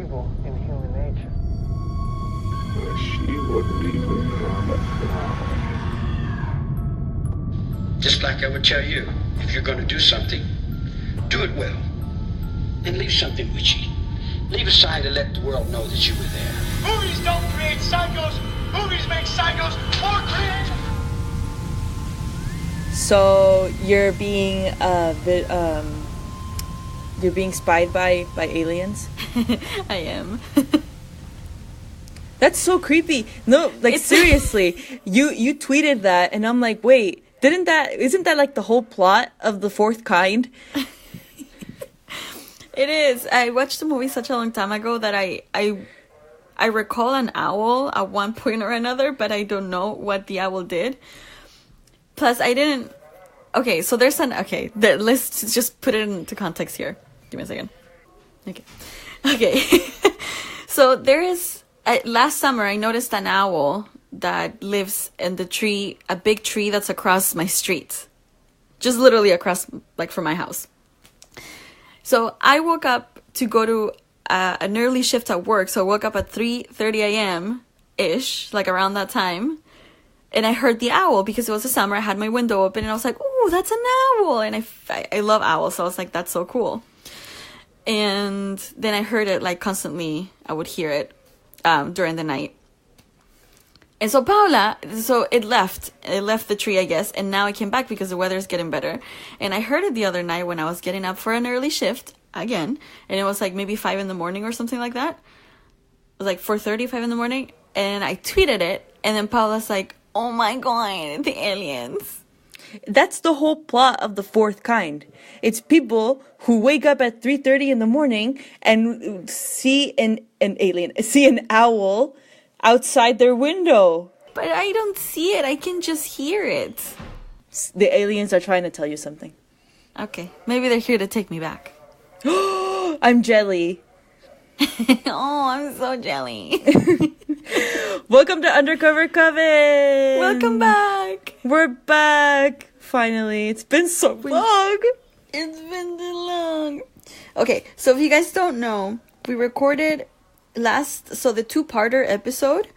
evil in human nature. She wouldn't even harm a fly. Just like I would tell you, if you're going to do something, do it well. And leave something witchy. Leave a sign to let the world know that you were there. Movies don't create psychos. Movies make psychos more creative. So you're being you're being spied by aliens? I am. That's so creepy. No, like seriously, you tweeted that, and I'm like, wait, isn't that like the whole plot of The Fourth Kind? It is. I watched the movie such a long time ago that I recall an owl at one point or another, but I don't know what the owl did. Plus, I didn't. Okay, so there's let's just put it into context here. Give me a second. Okay. So there is. Last summer, I noticed an owl that lives in the tree, a big tree that's across my street. Just literally across, like, from my house. So I woke up to go to an early shift at work. So I woke up at 3:30 a.m.-ish, like around that time. And I heard the owl because it was the summer. I had my window open and I was like, oh, that's an owl. And I love owls. So I was like, that's so cool. And then I heard it like constantly. I would hear it during the night. And so it left the tree, I guess. And now it came back because the weather is getting better. And I heard it the other night when I was getting up for an early shift again. And it was like maybe 5 a.m. or something like that. It was like 4:30, 5 a.m. And I tweeted it. And then Paula's like, oh my God, the aliens. That's the whole plot of The Fourth Kind. It's people who wake up at 3:30 in the morning and see an owl outside their window. But I don't see it. I can just hear it. The aliens are trying to tell you something. Okay. Maybe they're here to take me back. I'm jelly. Oh, I'm so jelly. Welcome to Undercover Coven. Welcome back. We're back. Finally. It's been so long. It's been too long. Okay, so if you guys don't know, we recorded the two-parter episode,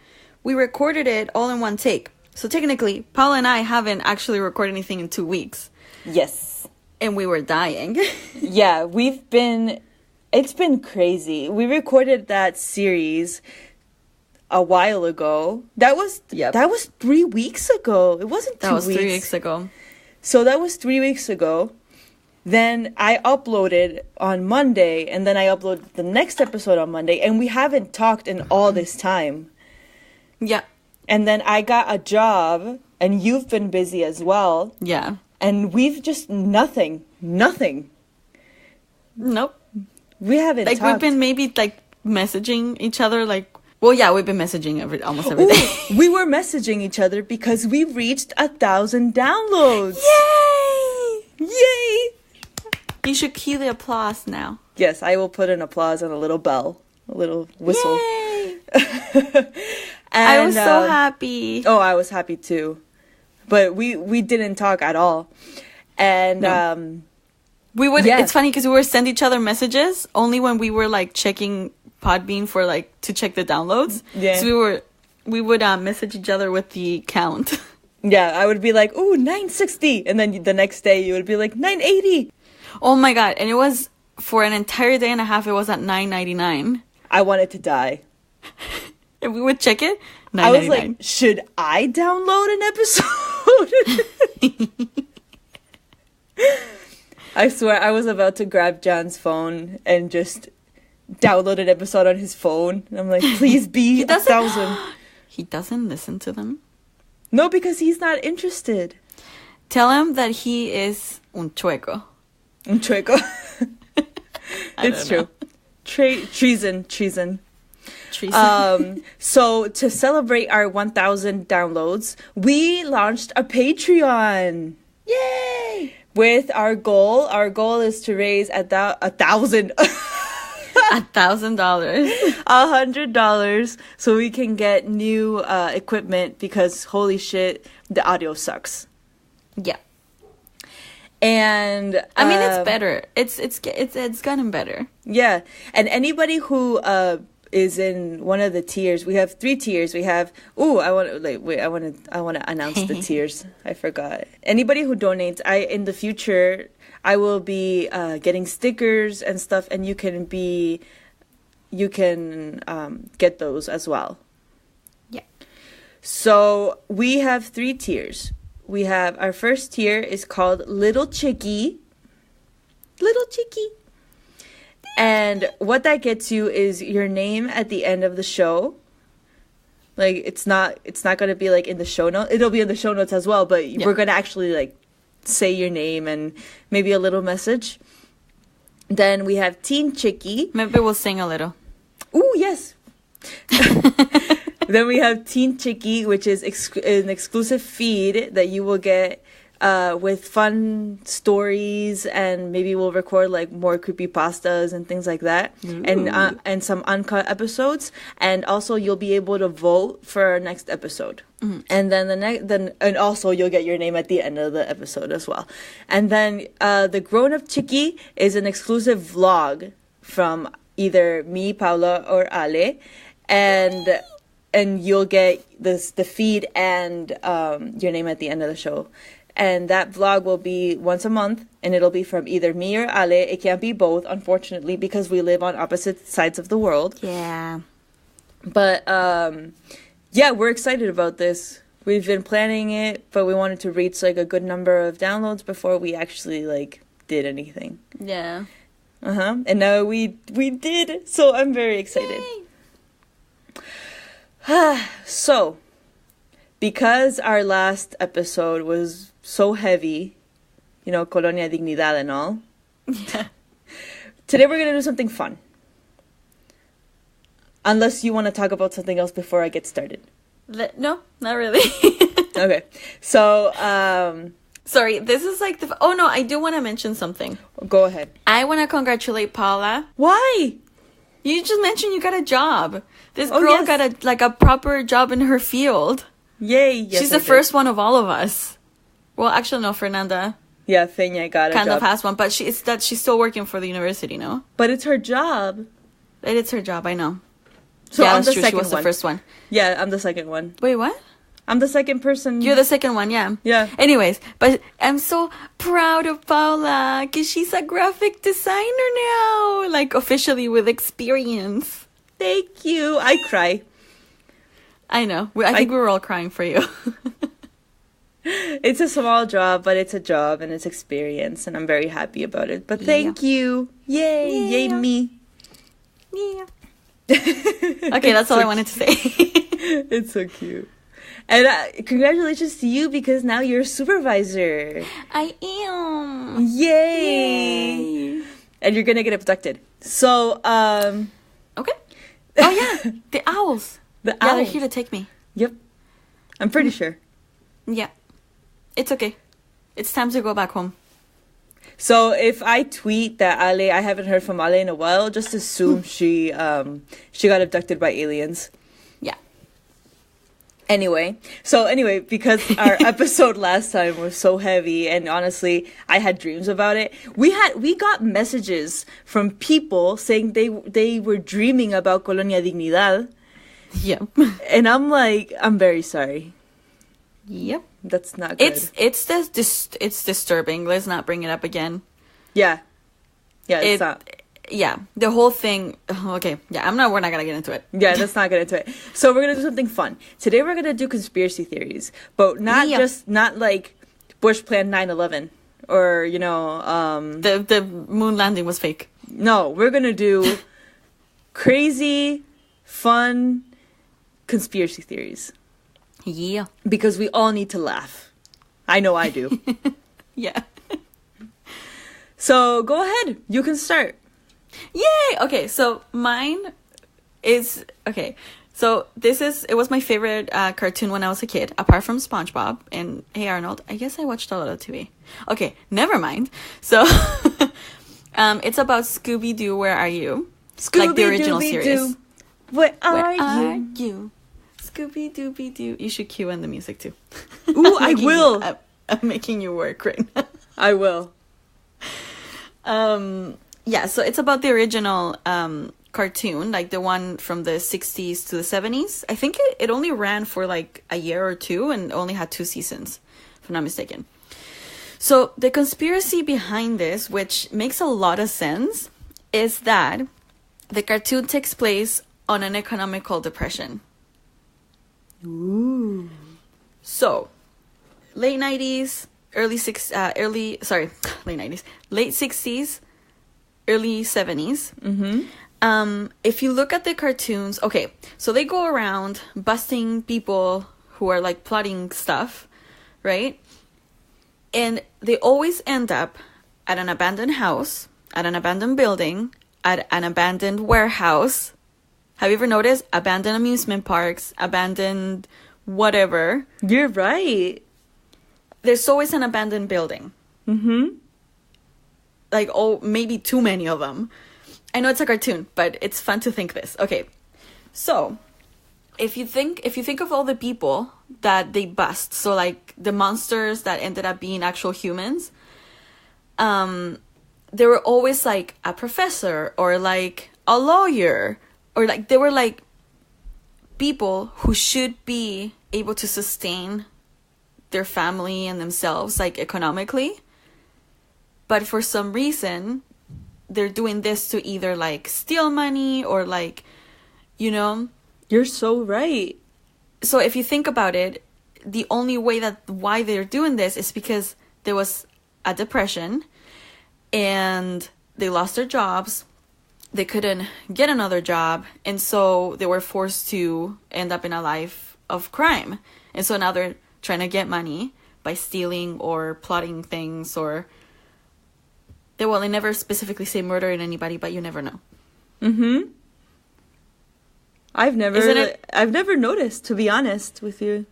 we recorded it all in one take. So technically, Paula and I haven't actually recorded anything in 2 weeks. Yes. And we were dying. Yeah, it's been crazy. We recorded that series a while ago. That was 3 weeks ago. It wasn't 2 weeks. That was 3 weeks ago. So that was 3 weeks ago. Then I uploaded on Monday, and then I uploaded the next episode on Monday, and we haven't talked in all this time. Yeah. And then I got a job, and you've been busy as well. Yeah. And we've just nothing. Nope. We haven't talked. We've been maybe, messaging each other, well, yeah, we've been messaging almost every day. We were messaging each other because we reached 1,000 downloads. Yay! You should cue the applause now. Yes, I will put an applause and a little bell, a little whistle. Yay! I was so happy. Oh, I was happy too. But we didn't talk at all. And no. We would. Yeah. It's funny because we would send each other messages only when we were checking Podbean for to check the downloads. Yeah. So we would message each other with the count. Yeah, I would be like, ooh, 960. And then the next day you would be like, 980. Oh my God. And it was, for an entire day and a half, it was at 999. I wanted to die. And we would check it. I was like, should I download an episode? I swear I was about to grab John's phone and just download an episode on his phone. And I'm like, please be 1,000. He doesn't listen to them? No, because he's not interested. Tell him that he is un chueco. Un chueco. It's true. Treason. So to celebrate our 1,000 downloads, we launched a Patreon. Yay! With our goal is to raise $1,000. $1,000. $100 so we can get new equipment because holy shit, the audio sucks. Yeah. And I mean, it's better. It's gotten better. Yeah, and anybody who is in one of the tiers, we have 3 tiers. We have I want to announce the tiers. I forgot. Anybody who donates, in the future I will be getting stickers and stuff, and you can get those as well. Yeah. So we have 3 tiers. We have our first tier is called Little Chickie. Little Chickie. And what that gets you is your name at the end of the show. Like, it's not going to be like in the show notes. It'll be in the show notes as well, but we're going to actually like say your name and maybe a little message. Then we have Teen Chickie. Maybe we'll sing a little. Ooh, yes. Then we have Teen Chickie, which is an exclusive feed that you will get with fun stories, and maybe we'll record like more creepypastas and things like that. Ooh. And some uncut episodes, and also you'll be able to vote for our next episode. Mm-hmm. And then and also you'll get your name at the end of the episode as well. And then the Grown Up Chickie is an exclusive vlog from either me, Paula, or Ale, and you'll get the feed and your name at the end of the show. And that vlog will be once a month, and it'll be from either me or Ale. It can't be both, unfortunately, because we live on opposite sides of the world. Yeah. But, we're excited about this. We've been planning it, but we wanted to reach, like, a good number of downloads before we actually, like, did anything. Yeah. And now we did, so I'm very excited. So, because our last episode was so heavy, Colonia Dignidad and all. Yeah. Today we're going to do something fun. Unless you want to talk about something else before I get started. No, not really. Okay. So, sorry, this is like oh no, I do want to mention something. Go ahead. I want to congratulate Paula. Why? You just mentioned you got a job. This girl got a proper job in her field. Yay. Yes, she's the first one of all of us. Well, actually, no, Fernanda. Yeah, Feña got a job. Kind of has one, but she's still working for the university, no? But it's her job. It's her job, I know. So yeah, I'm that's the true. She second was one. the first one. Yeah, I'm the second one. Wait, what? I'm the second person. You're the second one, yeah. Yeah. Anyways, but I'm so proud of Paula because she's a graphic designer now, like officially with experience. Thank you. I cry. I know. I think we were all crying for you. It's a small job, but it's a job and it's experience, and I'm very happy about it. But thank you. Yay. Yeah. Yay me. Yeah. Okay, that's all I wanted to say. It's so cute. And congratulations to you, because now you're a supervisor. I am. Yay. And you're going to get abducted. So, okay. Oh, yeah. The owls. The owls. Yeah, they're here to take me. Yep. I'm pretty sure. Yeah. It's okay. It's time to go back home. So if I tweet that Ale, I haven't heard from Ale in a while, just assume she got abducted by aliens. Yeah. Anyway, because our episode last time was so heavy, and honestly, I had dreams about it. We got messages from people saying they were dreaming about Colonia Dignidad. Yep. And I'm like, I'm very sorry. Yep. That's not good. It's disturbing. Let's not bring it up again. Yeah. Yeah, it's not. Yeah, the whole thing. Okay, yeah, we're not gonna get into it. Yeah, let's not get into it. So we're gonna do something fun. Today we're gonna do conspiracy theories, but not like Bush planned 9/11 or the moon landing was fake. No, we're gonna do crazy, fun conspiracy theories. Yeah, because we all need to laugh. I know I do. Yeah. So go ahead. You can start. Yay! Okay, so mine is okay. So it was my favorite cartoon when I was a kid, apart from SpongeBob and Hey Arnold. I guess I watched a lot of TV. Okay, never mind. So it's about Scooby-Doo. Where are you? Like the original series. Where are you? Scooby-Dooby-Doo. You should cue in the music too. Ooh, I will. I'm making you work right now. I will. Yeah, so it's about the original cartoon, like the one from the 60s to the 70s. I think it only ran for like a year or two and only had 2 seasons, if I'm not mistaken. So the conspiracy behind this, which makes a lot of sense, is that the cartoon takes place on an economical depression. Ooh. So, late 90s, late 60s, early 70s. If you look at the cartoons, okay, so they go around busting people who are like plotting stuff, right? And they always end up at an abandoned house, at an abandoned building, at an abandoned warehouse. Have you ever noticed? Abandoned amusement parks, abandoned whatever. You're right. There's always an abandoned building. Like, oh, maybe too many of them. I know it's a cartoon, but it's fun to think this. Okay, so if you think of all the people that they bust, so like the monsters that ended up being actual humans, they were always like a professor or like a lawyer, or like they were like people who should be able to sustain their family and themselves, like economically. But for some reason, they're doing this to either like steal money or like, you know. You're so right. So if you think about it, the only way why they're doing this is because there was a depression and they lost their jobs. They couldn't get another job. And so they were forced to end up in a life of crime. And so now they're trying to get money by stealing or plotting things, or they never specifically say murdering anybody, but you never know. I've never noticed, to be honest with you.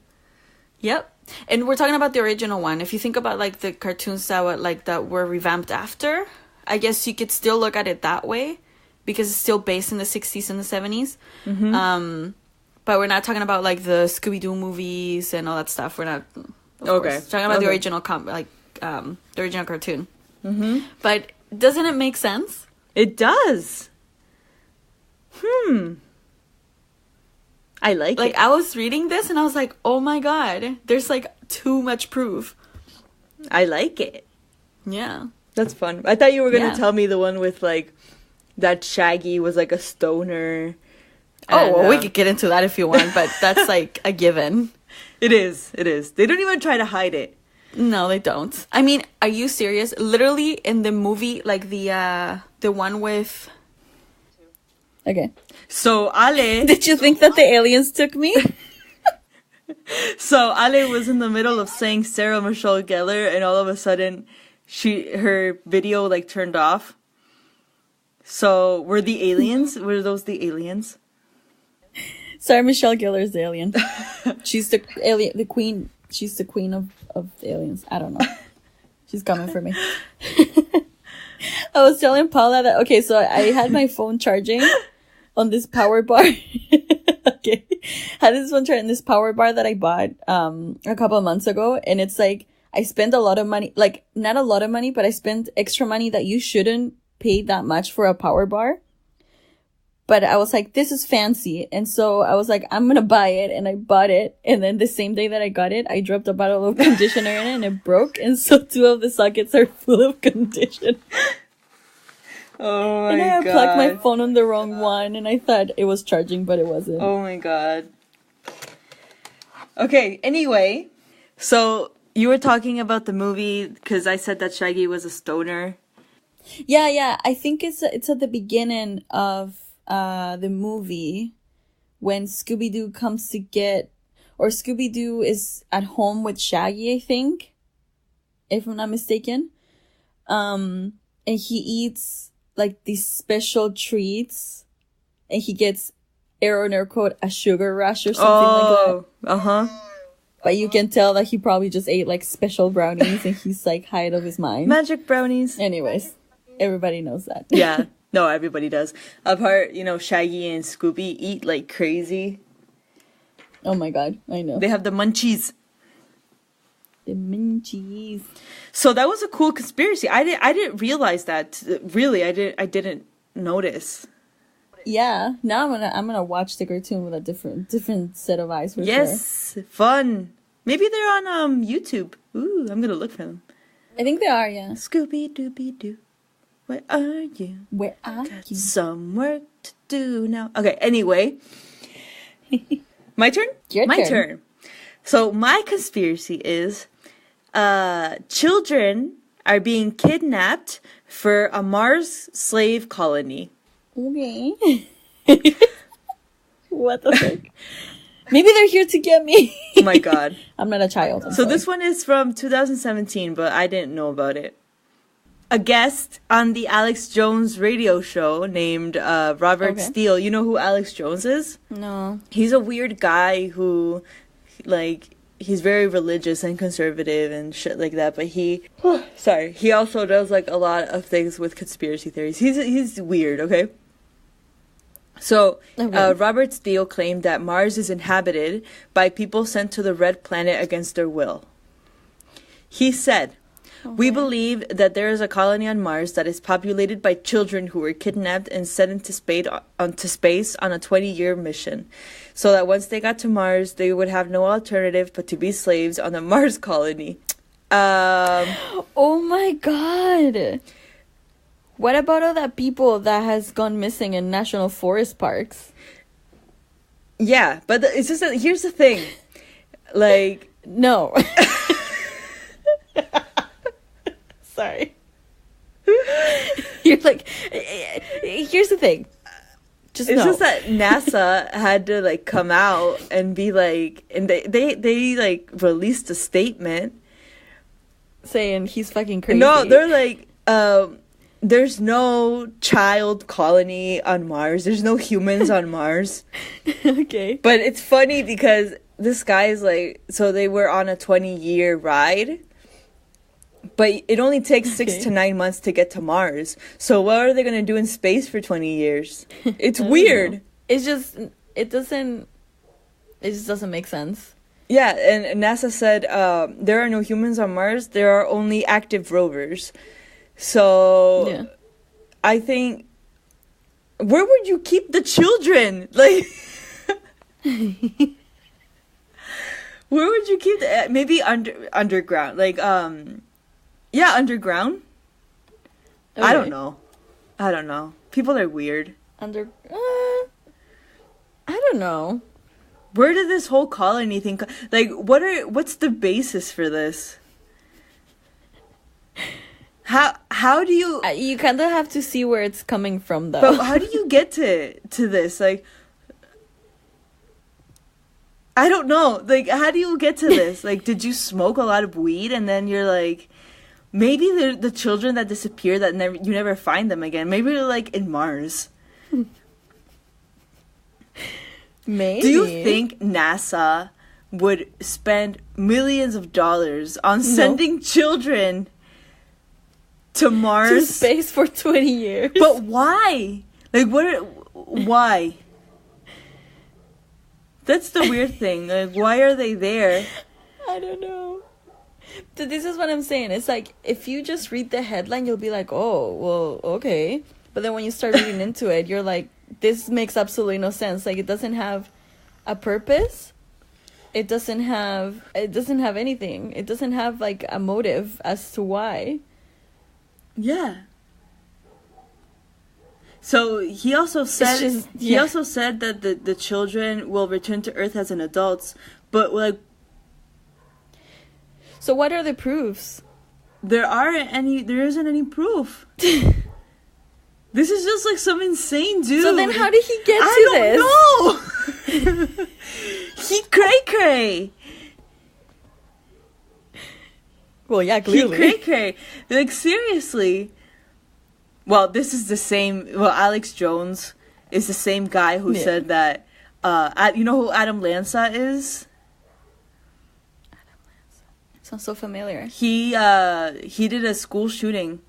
Yep. And we're talking about the original one. If you think about like the cartoons that were revamped after, I guess you could still look at it that way because it's still based in the 60s and the 70s. But we're not talking about like the Scooby-Doo movies and all that stuff. We're not talking about the original the original cartoon. But doesn't it make sense? It does. I like it. Like, I was reading this and I was like, oh my god, there's like too much proof. I like it. Yeah. That's fun. I thought you were going to tell me the one with like that Shaggy was like a stoner. Oh, well, we could get into that if you want, but that's like a given. It is. They don't even try to hide it. No, they don't. I mean, are you serious? Literally in the movie, like the one with... Okay. So Ale... Did you think that the aliens took me? So Ale was in the middle of saying Sarah Michelle Gellar, and all of a sudden her video like turned off. So were those the aliens? Sarah Michelle Gellar is the alien. She's the alien, the queen. She's the queen of the aliens. I don't know. She's coming for me. I was telling Paula that, okay, so I had my phone charging on this power bar. Okay. Had this phone charging this power bar that I bought a couple of months ago. And it's like, I spent a lot of money, like not a lot of money, but I spent extra money that you shouldn't pay that much for a power bar. But I was like, this is fancy. And so I was like, I'm going to buy it. And I bought it. And then the same day that I got it, I dropped a bottle of conditioner in it and it broke. And so 2 of the sockets are full of conditioner. Oh my god. And I plugged my phone on the wrong one. And I thought it was charging, but it wasn't. Oh my god. Okay, anyway. So you were talking about the movie because I said that Shaggy was a stoner. Yeah. I think it's at the beginning of the movie when Scooby-Doo comes to get, or Scooby-Doo is at home with Shaggy, I think, if I'm not mistaken. And he eats like these special treats and he gets air quote a sugar rush or something like that. But you can tell that he probably just ate like special brownies and he's like high out of his mind. Magic brownies. Anyways, everybody knows that. Yeah. No, everybody does. Apart, Shaggy and Scooby eat like crazy. Oh my god, I know. They have the munchies. The Minchies. So that was a cool conspiracy. I didn't realize that. Really, I didn't notice. Yeah. Now I'm gonna watch the cartoon with a different set of eyes for sure. Yes, fun. Maybe they're on YouTube. Ooh, I'm gonna look for them. I think they are, yeah. Scooby Dooby Doo, where are you? Where are Got you? some work to do now. Okay, anyway. My turn? My turn. So my conspiracy is children are being kidnapped for a Mars slave colony. Okay. What the fuck? Maybe they're here to get me. Oh my god. I'm not a child. I'm So sorry. this one is from 2017, but I didn't know about it. A guest on the Alex Jones radio show named Robert Okay. Steele. You know who Alex Jones is? No. He's a weird guy who, like, he's very religious and conservative and shit like that. But he also does like a lot of things with conspiracy theories. He's weird, okay? So, Okay. Robert Steele claimed that Mars is inhabited by people sent to the red planet against their will. He said, "We believe that there is a colony on Mars that is populated by children who were kidnapped and sent into space on a 20-year mission, so that once they got to Mars, they would have no alternative but to be slaves on the Mars colony." Oh my god. What about all that people that has gone missing in national forest parks? Yeah, but it's just that here's the thing. Like, No. Sorry. You're like, here's the thing. Just it's no. just that NASA had to like come out and be like, and they like released a statement. Saying he's fucking crazy. No, they're like, there's no child colony on Mars. There's no humans on Mars. Okay. But it's funny because this guy's like, so they were on a 20-year ride, but it only takes 6 to 9 months to get to Mars. So what are they going to do in space for 20 years? It's weird. It's just, it just doesn't make sense. Yeah, and NASA said there are no humans on Mars. There are only active rovers. So Yeah. I think, where would you keep the children? Like, where would you keep the, maybe underground? Like, yeah, underground. Okay. I don't know. People are weird. I don't know. Where did this whole colony thing like what's the basis for this? How do you You kind of have to see where it's coming from, though. but how do you get to this? Like, I don't know. Like, how do you get to this? Like, did you smoke a lot of weed and then you're like, maybe they're the children that disappear that you never find them again. Maybe they're like in Mars. Maybe. Do you think NASA would spend millions of dollars on sending children to Mars? to space for 20 years? But why? Like, why? That's the weird thing. Like, why are they there? I don't know. But this is what I'm saying. It's like, if you just read the headline, you'll be like, oh, well, okay. But then when you start reading into it, you're like, this makes absolutely no sense. Like, it doesn't have a purpose. It doesn't have anything. It doesn't have, like, a motive as to why. Yeah. So he also said also said that the children will return to Earth as an adults, but like, so what are the proofs? there isn't any proof. This is just like some insane dude. So then how did he get to this? I don't know. He cray. Well, yeah, He clearly. cray. Like, seriously. Well, this is the same. Well, Alex Jones is the same guy who said that. You know who Adam Lanza is? Sounds so familiar. He did a school shooting.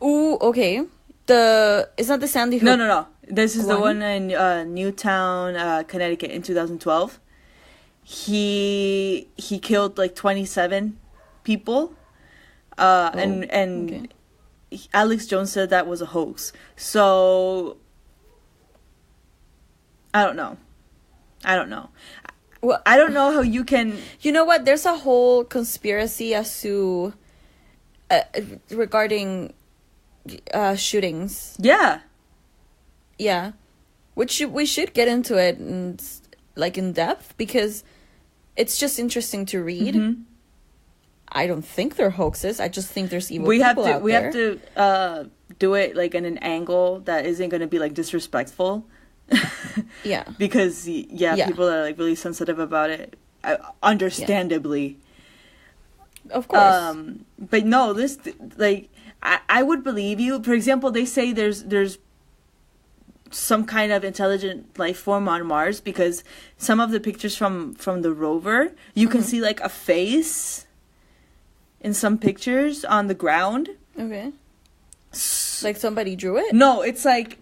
Ooh, okay. It's not the Sandy Hook. No. This is the One? one in Newtown, Connecticut in 2012. he killed like 27 people. And okay. Alex Jones said that was a hoax. So I don't know. Well, I don't know how you can. you know what? There's a whole conspiracy as to regarding shootings. Yeah. Yeah, which we should get into it and like in depth because it's just interesting to read. Mm-hmm. I don't think they're hoaxes. I just think there's evil We have people to out we there. have to do it like in an angle that isn't going to be like disrespectful. Yeah. Because Yeah. people are like really sensitive about it, understandably. Of course. But no, this like I would believe you. For example, they say there's some kind of intelligent life form on Mars because some of the pictures from the rover, you can see like a face in some pictures on the ground. Okay. Like somebody drew it? No, it's like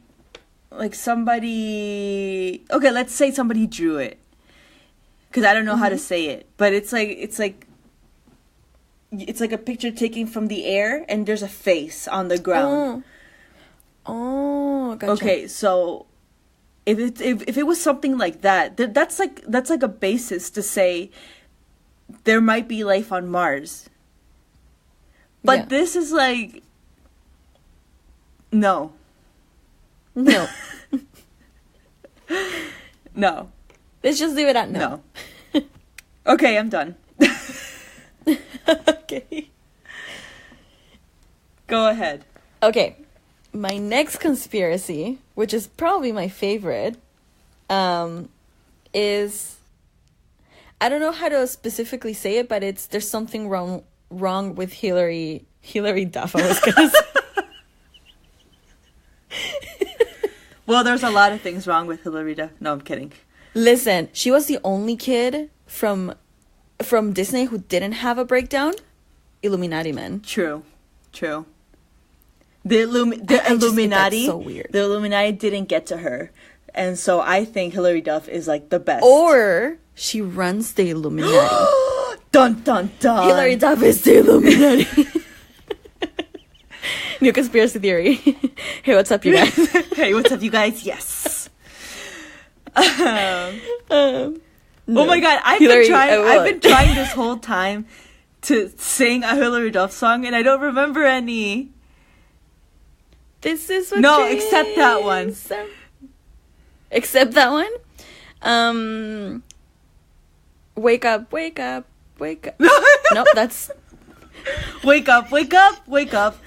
somebody. Okay, let's say somebody drew it, because I don't know how to say it, but it's like a picture taken from the air, and there's a face on the ground. Oh, gotcha. Okay, so if it was something like that, that's like a basis to say there might be life on Mars. But Yeah. this is like no. No. No. Let's just leave it at no. No. Okay, I'm done. Okay. Go ahead. Okay. My next conspiracy, which is probably my favorite, is I don't know how to specifically say it, but there's something wrong with Hilary Duff. I was gonna say. Well, there's a lot of things wrong with Hilary Duff. No, I'm kidding. Listen, she was the only kid from Disney who didn't have a breakdown. Illuminati man. True. The I just think that's Illuminati. so weird. The Illuminati didn't get to her, and so I think Hilary Duff is like the best. Or she runs the Illuminati. Dun dun dun. Hilary Duff is the Illuminati. New conspiracy theory. Hey, what's up, you guys? Hey, what's up, you guys? Yes. No. Oh my god, I've been trying this whole time to sing a Hilary Duff song, and I don't remember any. This is what No, except that one. Except that one? Wake up, wake up, wake up. Nope, that's... Wake up, wake up, wake up.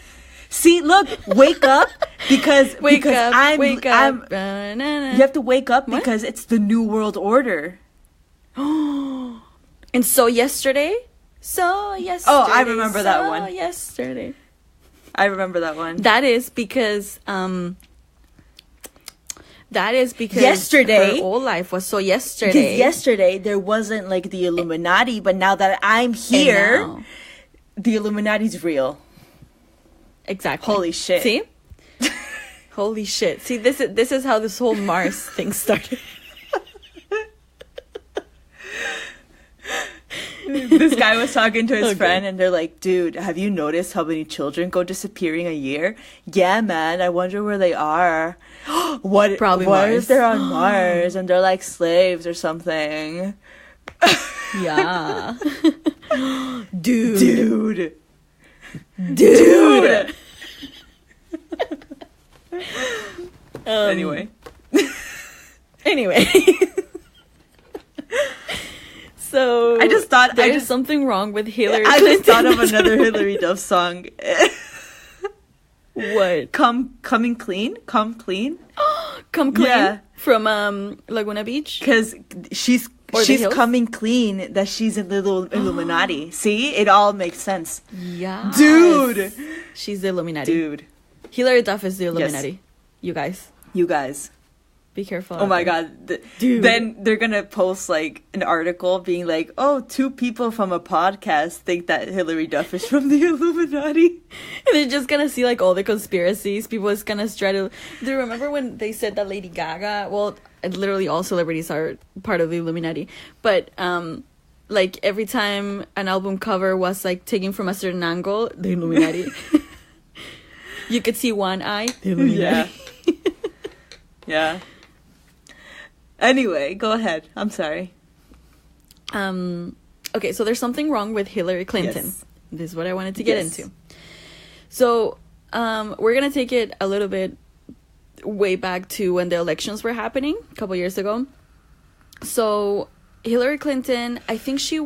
See, look, wake up because Wake up, I'm wake up. you have to wake up because it's the New World Order. And so yesterday. Oh, I remember that one. Yesterday. I remember that one. That is because Yesterday, her whole life was so yesterday. Because yesterday there wasn't like the Illuminati, but now that I'm here, now. the Illuminati's real. Exactly. Holy shit. See? Holy shit. See, this is how this whole Mars thing started. This guy was talking to his friend, and they're like, dude, have you noticed how many children go disappearing a year? Yeah, man, I wonder where they are. What Probably what Mars. if they're on Mars and they're like slaves or something? Yeah. Dude. Anyway. So I just thought there's something wrong with Hillary I Clinton. just thought of another Hilary Duff song. What? Coming clean? Come clean? Come Clean? Yeah. From Laguna Beach? Because she's Or the Hills? coming clean that she's in little Illuminati. See? It all makes sense. Yeah. Dude. She's the Illuminati. Dude. Hilary Duff is the Illuminati. You guys. Be careful. Oh my god. Dude. Then they're gonna post like an article being like, oh, 2 people from a podcast think that Hilary Duff is from the Illuminati. And they're just gonna see like all the conspiracies. People is gonna try to... Do you remember when they said that Lady Gaga... Well, literally all celebrities are part of the Illuminati, but like every time an album cover was like taken from a certain angle, the Illuminati. You could see one eye, the Illuminati. Yeah. Anyway, go ahead. I'm sorry. Okay, so there's something wrong with Hillary Clinton. Yes. This is what I wanted to get into. So, we're gonna take it a little bit way back to when the elections were happening a couple years ago. So, Hillary Clinton, I think she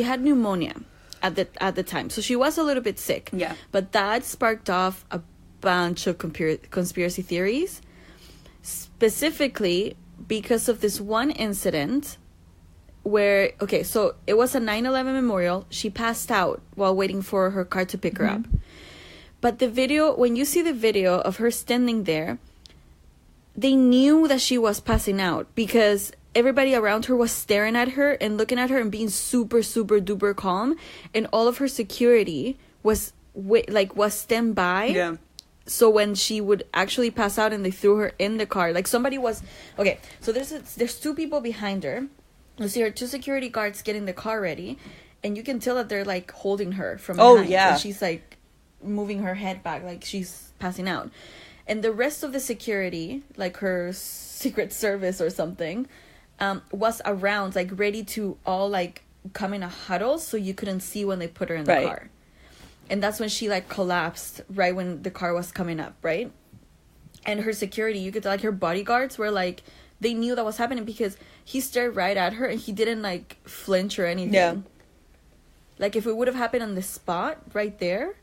had pneumonia at the time, so she was a little bit sick. Yeah. But that sparked off a bunch of conspiracy theories, specifically because of this one incident where, okay, so it was a 9/11 memorial. She passed out while waiting for her car to pick her up. But the video, when you see the video of her standing there, they knew that she was passing out because everybody around her was staring at her and looking at her and being super, super duper calm. And all of her security was standby. Yeah. So when she would actually pass out and they threw her in the car, like somebody was, okay, so there's two people behind her. You see her two security guards getting the car ready, and you can tell that they're like holding her from behind. Oh, yeah. And she's like moving her head back like she's passing out. And the rest of the security, like her Secret Service or something, was around, like ready to all like come in a huddle so you couldn't see when they put her in the car. And that's when she like collapsed right when the car was coming up, right? And her security, you could tell, like her bodyguards were like, they knew that was happening because he stared right at her and he didn't like flinch or anything. Yeah. Like if it would have happened on the spot right there,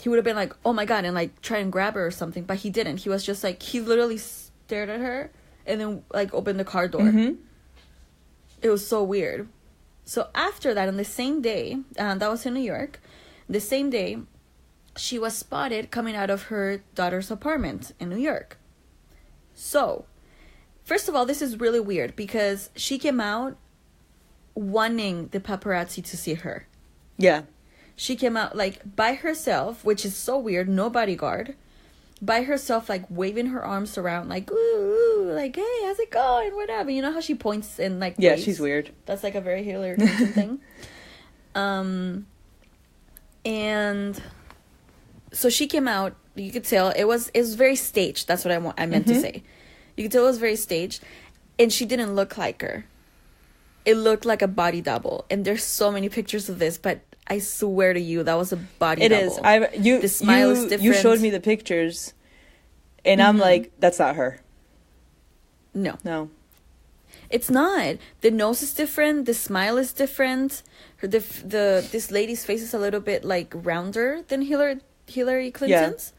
he would have been like, oh my God, and like try and grab her or something. But he didn't. He was just like, he literally stared at her and then like opened the car door. It was so weird. So after that, on the same day, that was in New York, the same day, she was spotted coming out of her daughter's apartment in New York. So, first of all, this is really weird because she came out wanting the paparazzi to see her. Yeah. She came out like by herself, which is so weird, no bodyguard. By herself, like waving her arms around, like, ooh, like, hey, how's it going? Whatever. You know how she points and like, yeah, waves? She's weird. That's like a very Hillary Clinton thing. And so she came out. You could tell it was very staged. That's what I meant to say. You could tell it was very staged, and she didn't look like her. It looked like a body double, and there's so many pictures of this, but I swear to you, that was a body double. It is. The smile is different. You showed me the pictures, and I'm like, that's not her. No. It's not. The nose is different. The smile is different. This lady's face is a little bit like rounder than Hillary Clinton's.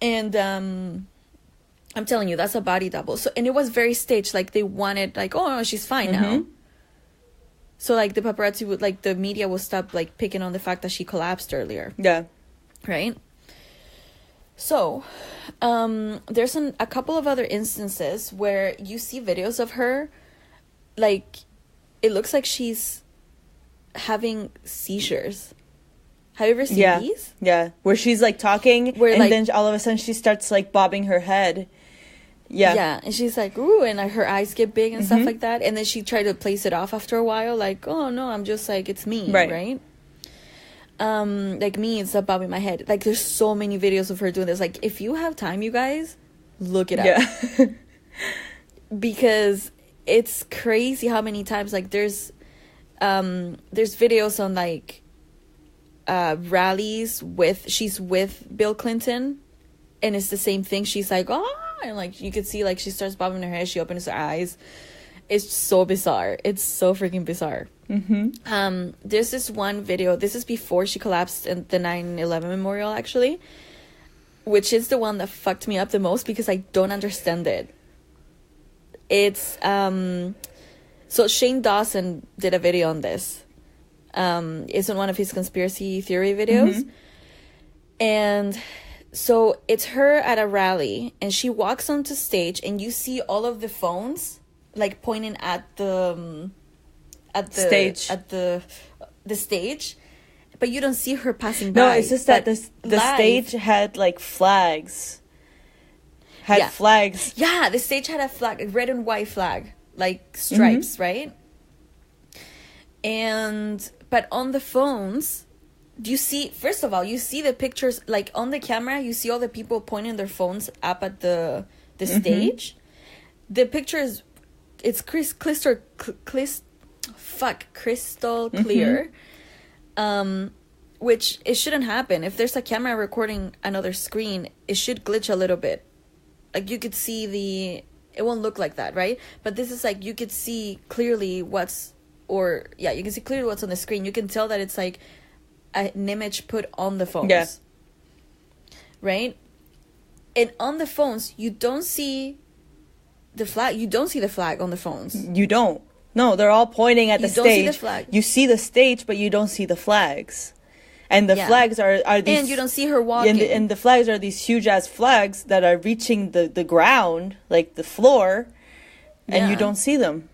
Yeah. And I'm telling you, that's a body double. So, and it was very staged. Like they wanted, like, oh, she's fine now. So like the paparazzi would, like the media will stop like picking on the fact that she collapsed earlier. Yeah. Right. So, there's a couple of other instances where you see videos of her, like, it looks like she's having seizures. Have you ever seen these? Yeah, where she's, like, talking, and like, then all of a sudden she starts, like, bobbing her head. Yeah, and she's like, ooh, and like, her eyes get big and stuff like that, and then she tried to place it off after a while, like, oh, no, I'm just, like, it's me, right? Like me, it's up in my head. Like there's so many videos of her doing this. Like if you have time, you guys, look it up. Yeah. Because it's crazy how many times like there's videos on like rallies she's with Bill Clinton, and it's the same thing. She's like, oh, and like you could see like she starts bobbing her head, she opens her eyes. It's so bizarre. It's so freaking bizarre. There's this one video. This is before she collapsed in the 9/11 memorial, actually, which is the one that fucked me up the most because I don't understand it. It's so Shane Dawson did a video on this. It's in one of his conspiracy theory videos, and so it's her at a rally, and she walks onto stage, and you see all of the phones like pointing at the stage, but you don't see her passing by. No, it's just that the stage had like flags. had flags. Yeah, the stage had a flag, a red and white flag, like stripes, right? But on the phones, do you see, first of all, you see the pictures, like on the camera, you see all the people pointing their phones up at the stage. The picture is, it's crystal clear. Which it shouldn't happen. If there's a camera recording another screen, it should glitch a little bit. Like you could see it won't look like that, right? But this is like, you could see clearly what's on the screen. You can tell that it's like an image put on the phones. Yeah. Right? And on the phones, you don't see the flag. You don't see the flag on the phones. You don't. No, they're all pointing at the stage. You don't see the flag. You see the stage, but you don't see the flags. And the flags are these... And you don't see her walking. And the flags are these huge-ass flags that are reaching the ground, like the floor, and you don't see them.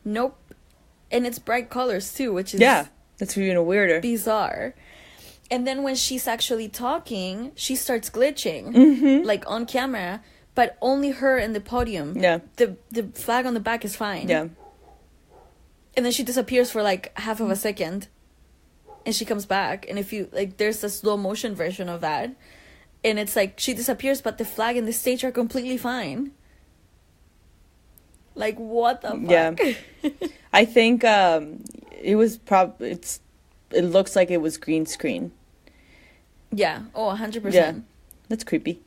Nope. And it's bright colors, too, which is... Yeah, that's even weirder. Bizarre. And then when she's actually talking, she starts glitching, like on camera, but only her in the podium. Yeah. The flag on the back is fine. Yeah. And then she disappears for like half of a second. And she comes back, and if you like, there's a slow motion version of that, and it's like she disappears, but the flag and the stage are completely fine. Like, what the fuck? Yeah, I think it was it looks like it was green screen. Yeah. Oh, 100%. Yeah, that's creepy.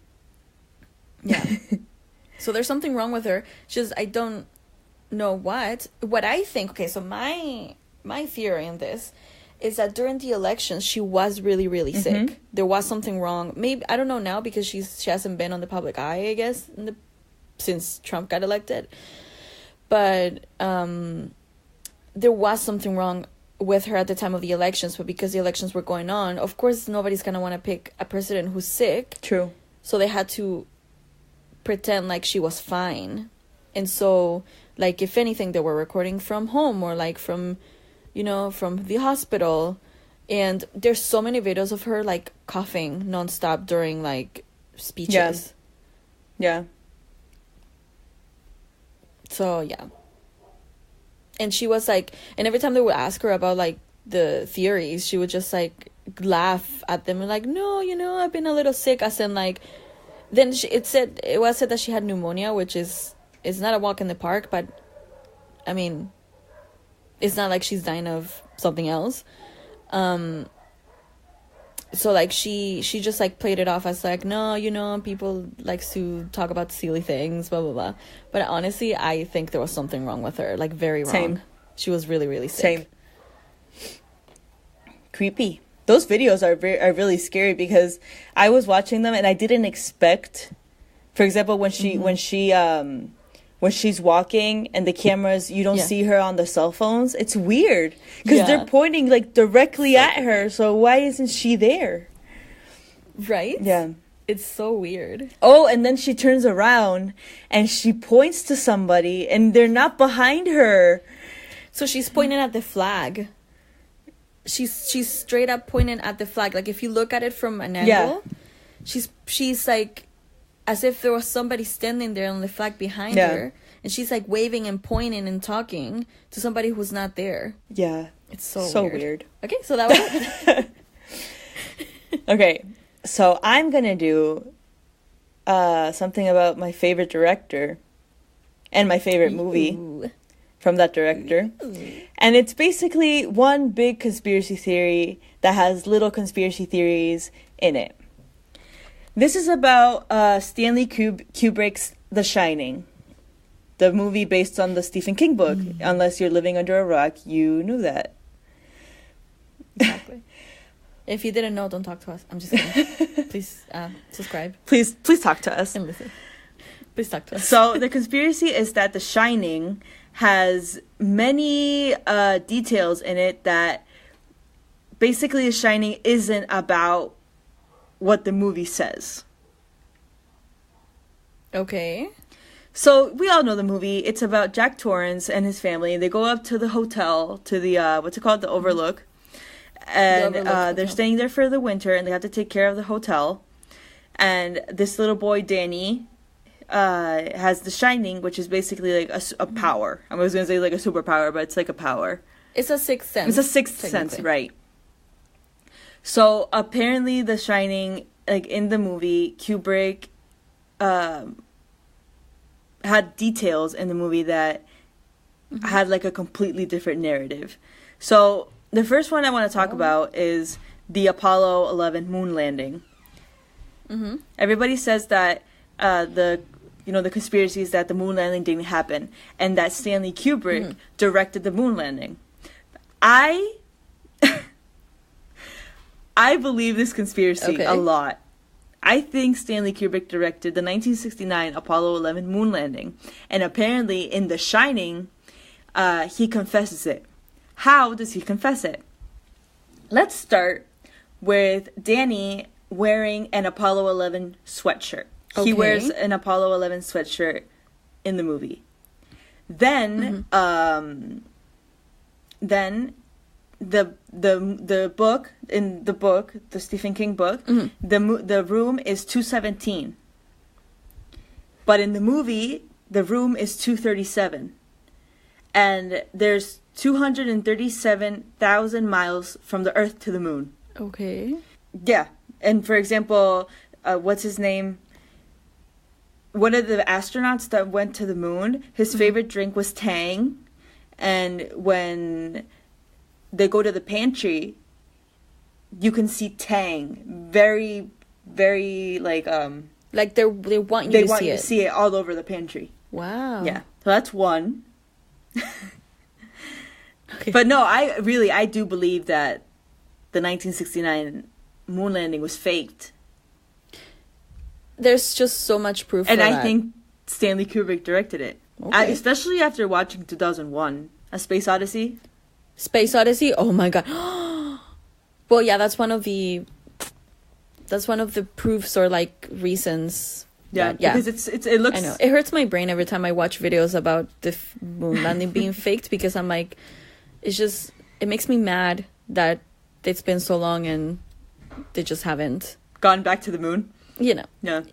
Yeah. So there's something wrong with her. Just I don't know what I think. Okay, so my theory in this is that during the elections she was really, really sick. There was something wrong. Maybe, I don't know now, because she hasn't been on the public eye, I guess, since Trump got elected. But there was something wrong with her at the time of the elections. But because the elections were going on, of course nobody's gonna want to pick a president who's sick. True. So they had to pretend like she was fine. And so, like, if anything, they were recording from home, or like from the hospital. And there's so many videos of her like coughing nonstop during like speeches. Yeah. So yeah. And she was like, and every time they would ask her about like the theories, she would just like laugh at them and like, no, I've been a little sick, as in like, then it was said that she had pneumonia, which is not a walk in the park, but I mean, it's not like she's dying of something else. So like she just like played it off as like, no, people likes to talk about silly things, blah blah blah. But honestly, I think there was something wrong with her, like very wrong. Same. She was really, really sick. Same. Creepy. Those videos are really scary, because I was watching them and I didn't expect, for example, when she's walking and the cameras, you don't see her on the cell phones. It's weird, because they're pointing like directly at her. So why isn't she there? Right? Yeah. It's so weird. Oh, and then she turns around and she points to somebody and they're not behind her. So she's pointing at the flag. She's straight up pointing at the flag. Like if you look at it from an angle, she's like, as if there was somebody standing there on the flag behind her, and she's like waving and pointing and talking to somebody who's not there. Yeah. It's so weird. Okay, so that was it. Okay, so I'm gonna do something about my favorite director and my favorite movie from that director. And it's basically one big conspiracy theory that has little conspiracy theories in it. This is about Stanley Kubrick's The Shining, the movie based on the Stephen King book. Unless you're living under a rock, you knew that. Exactly. If you didn't know, don't talk to us. I'm just kidding. Please subscribe. Please talk to us. And listen. Please talk to us. So the conspiracy is that The Shining has many details in it that basically The Shining isn't about what the movie says. Okay. So we all know the movie. It's about Jack Torrance and his family. They go up to the hotel, to the what's it called, the Overlook, and they're staying there for the winter, and they have to take care of the hotel. and this little boy Danny has the Shining, which is basically like a power. I was gonna say like a superpower, but it's like a power. It's a sixth sense. It's a sixth sense, right? So apparently, the Shining, like in the movie, Kubrick had details in the movie that had like a completely different narrative. So the first one I want to talk about is the Apollo 11 moon landing. Everybody says that the conspiracy is that the moon landing didn't happen and that Stanley Kubrick directed the moon landing. I believe this conspiracy a lot. I think Stanley Kubrick directed the 1969 Apollo 11 moon landing, and apparently in The Shining, he confesses it. How does he confess it? Let's start with Danny wearing an Apollo 11 sweatshirt. He wears an Apollo 11 sweatshirt in the movie. Then, the book, the Stephen King book, the room is 217. But in the movie, the room is 237. And there's 237,000 miles from the Earth to the moon. Okay. Yeah. And for example, what's his name? One of the astronauts that went to the moon, his favorite drink was Tang. And when they go to the pantry, you can see Tang very, very like they want you to see it all over the pantry. Wow. Yeah. So that's one. Okay. But no, I do believe that the 1969 moon landing was faked. There's just so much proof and for I that. think Stanley Kubrick directed it. Okay. Especially after watching 2001, A Space Odyssey. Space Odyssey? Oh my god. Well, yeah, that's one of the proofs or like reasons. Yeah, because it looks. I know it hurts my brain every time I watch videos about the moon landing being faked, because I'm like, it makes me mad that it's been so long and they just haven't gone back to the moon. You know.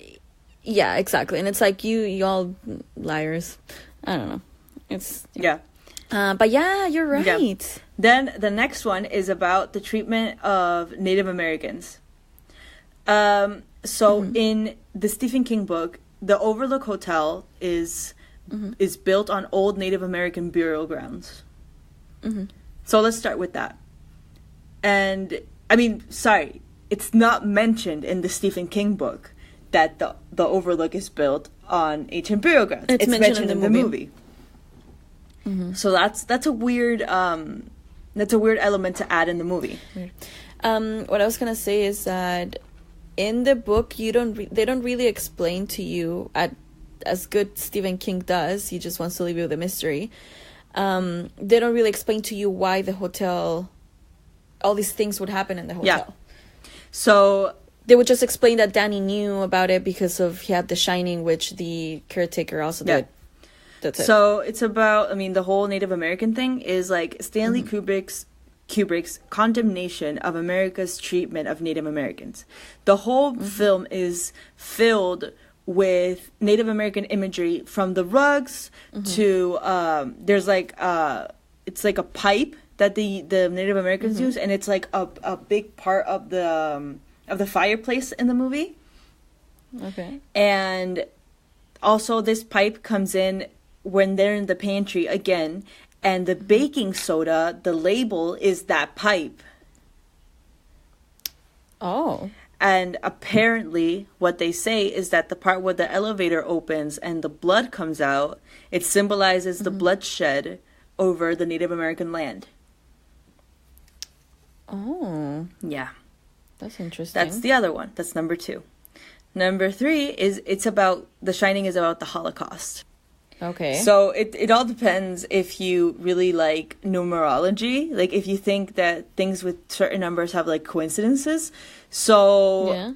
Yeah, exactly. And it's like you all liars. I don't know. It's yeah. But yeah, you're right. Yeah. Then the next one is about the treatment of Native Americans. So in the Stephen King book, the Overlook Hotel is built on old Native American burial grounds. So let's start with that. And it's not mentioned in the Stephen King book that the Overlook is built on ancient burial grounds. It's mentioned in the movie. So that's a weird element to add in the movie. What I was gonna say is that in the book they don't really explain to you as good Stephen King does. He just wants to leave you with a mystery. They don't really explain to you why the hotel, all these things would happen in the hotel. Yeah. So they would just explain that Danny knew about it because he had The Shining, which the caretaker also did. That's it. So it's about, the whole Native American thing is like Stanley Kubrick's condemnation of America's treatment of Native Americans. The whole film is filled with Native American imagery, from the rugs to there's like it's like a pipe that the Native Americans use, and it's like a big part of the fireplace in the movie. Okay. And also this pipe comes in when they're in the pantry again, and the baking soda, the label is that pipe. Oh. And apparently what they say is that the part where the elevator opens and the blood comes out, it symbolizes the bloodshed over the Native American land. Oh. Yeah. That's interesting. That's the other one. That's number 2. Number 3 is The Shining is about the Holocaust. Okay. So it all depends if you really like numerology, like if you think that things with certain numbers have like coincidences. So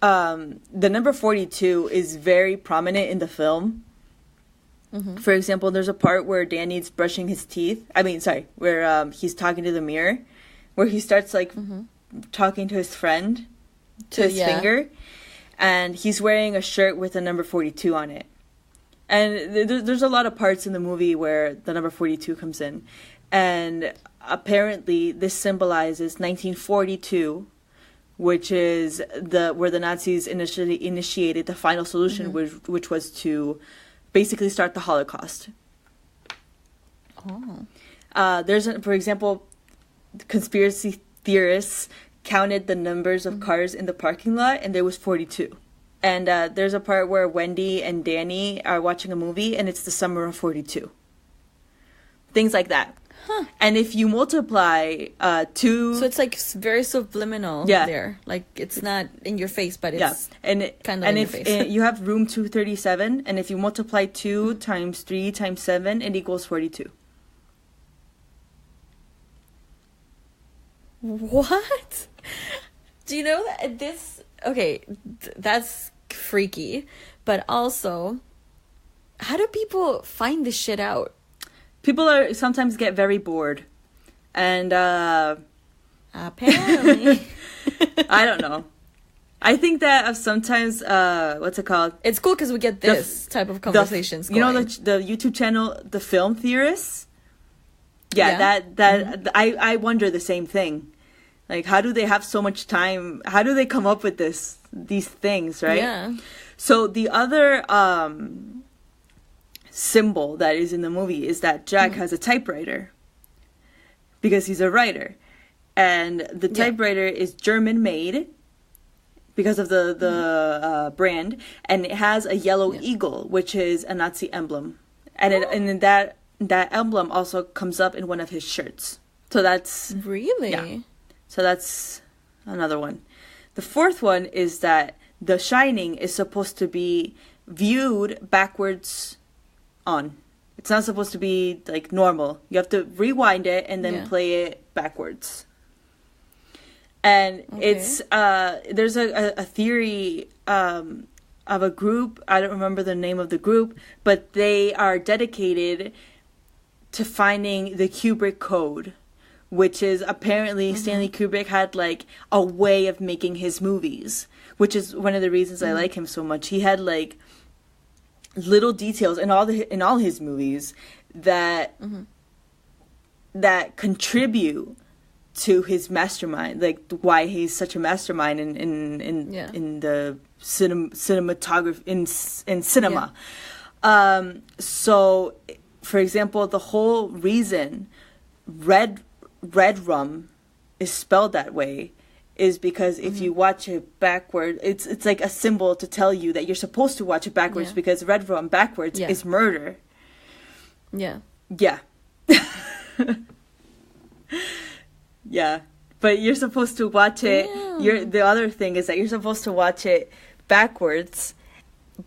the number 42 is very prominent in the film. For example, there's a part where Danny's brushing his teeth. Where he's talking to the mirror, where he starts like talking to his friend to his finger. and he's wearing a shirt with the number 42 on it. And there's a lot of parts in the movie where the number 42 comes in. And apparently this symbolizes 1942, which is where the Nazis initially initiated the final solution, which was to basically start the Holocaust. Oh. For example, conspiracy theorists counted the numbers of cars in the parking lot, and there was 42. And there's a part where Wendy and Danny are watching a movie, and it's the summer of 42. Things like that. Huh. And if you multiply two... So it's like very subliminal there. Like, it's not in your face, but it's kind of in your face. And if you have room 237, and if you multiply 2 times 3 times 7, it equals 42. What? Do you know that this... Okay, that's freaky. But also, how do people find this shit out? People sometimes get very bored. And, apparently. I don't know. I think that sometimes, what's it called? It's cool because we get this type of conversations going. You know the YouTube channel, The Film Theorists? Yeah. I wonder the same thing. Like, how do they have so much time? How do they come up with these things, right? Yeah. So the other symbol that is in the movie is that Jack has a typewriter because he's a writer, and the typewriter is German made because of the brand, and it has a yellow eagle, which is a Nazi emblem, and that emblem also comes up in one of his shirts. So that's really So that's another one. The fourth one is that The Shining is supposed to be viewed backwards on. It's not supposed to be like normal. You have to rewind it and then play it backwards. And it's there's a theory of a group. I don't remember the name of the group, but they are dedicated to finding the Kubrick code, which is apparently Stanley Kubrick had like a way of making his movies, which is one of the reasons I like him so much. He had like little details in all his movies that that contribute to his mastermind, like why he's such a mastermind in the cinematography in cinema. So, for example, the whole reason red rum is spelled that way is because if you watch it backward, it's like a symbol to tell you that you're supposed to watch it backwards because red rum backwards is murder. Yeah. Yeah. But you're supposed to watch it. The other thing is that you're supposed to watch it backwards,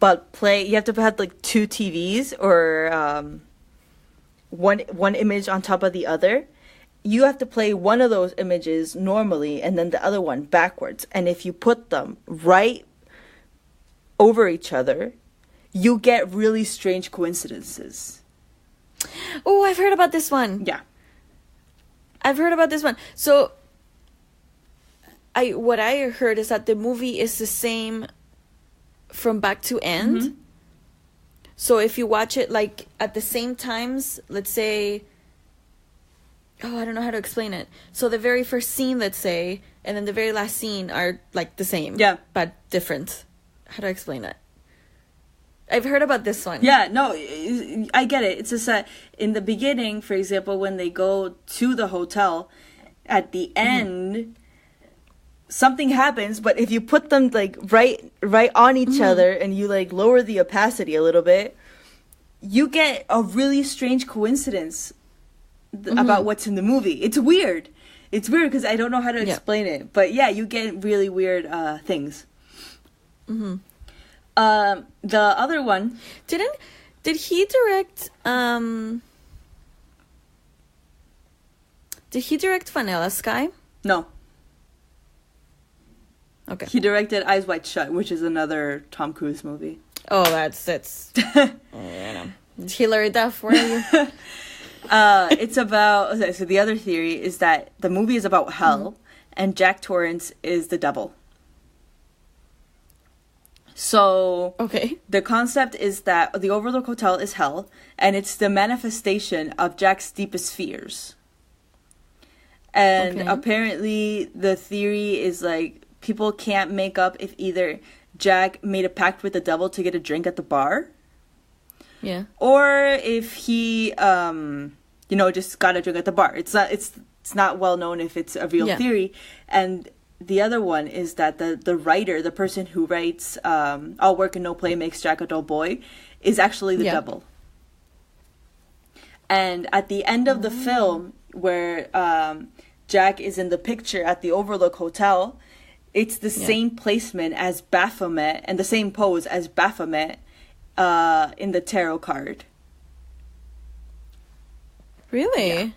but you have to have like two TVs or one image on top of the other. You have to play one of those images normally and then the other one backwards. And if you put them right over each other, you get really strange coincidences. Oh, I've heard about this one. Yeah. I've heard about this one. So, what I heard is that the movie is the same from back to end. So if you watch it like at the same times, let's say... Oh, I don't know how to explain it. So the very first scene, let's say, and then the very last scene are like the same. Yeah. But different. How do I explain it? I've heard about this one. Yeah, no, I get it. It's just that in the beginning, for example, when they go to the hotel, at the end, something happens, but if you put them like right on each other and you like lower the opacity a little bit, you get a really strange coincidence about what's in the movie. It's weird. It's weird because I don't know how to explain it. But yeah, you get really weird things. The other one... Did he direct... Did he direct Vanilla Sky? No. Okay. He directed Eyes Wide Shut, which is another Tom Cruise movie. Oh, that's... I know. Hilary Duff, where are you? It's about... So the other theory is that the movie is about hell, and Jack Torrance is the devil. So Okay. the concept is that the Overlook Hotel is hell, and it's the manifestation of Jack's deepest fears. And Okay. apparently the theory is like people can't make up if either Jack made a pact with the devil to get a drink at the bar, Yeah. or if he just got a drink at the bar. It's not well known if it's a real Yeah. theory. And the other one is that the writer, the person who writes All Work and No Play Makes Jack a Dull Boy, is actually the Yeah. devil. And at the end of the film, where Jack is in the picture at the Overlook Hotel, it's the same placement as Baphomet and the same pose as Baphomet in the tarot card. Really? Yeah.